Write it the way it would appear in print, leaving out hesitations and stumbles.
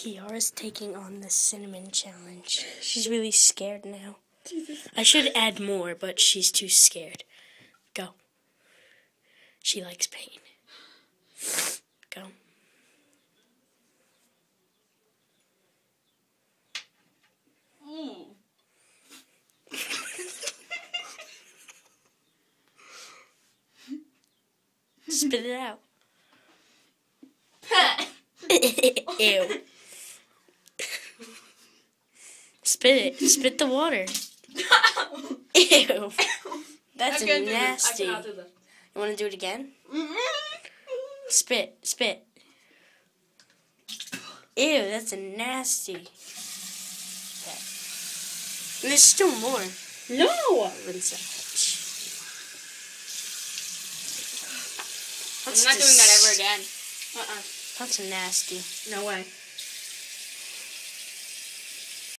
Kiara's taking on the cinnamon challenge. She's really scared now. Jesus. I should add more, but she's too scared. Go. She likes pain. Go. Ooh. Spit it out. Ew. Spit it. Spit the water. Ew. That's nasty. You want to do it again? Spit. Spit. Ew, that's a nasty. Okay. And there's still more. No! Rinse out. I'm not doing that ever again. That's nasty. No way.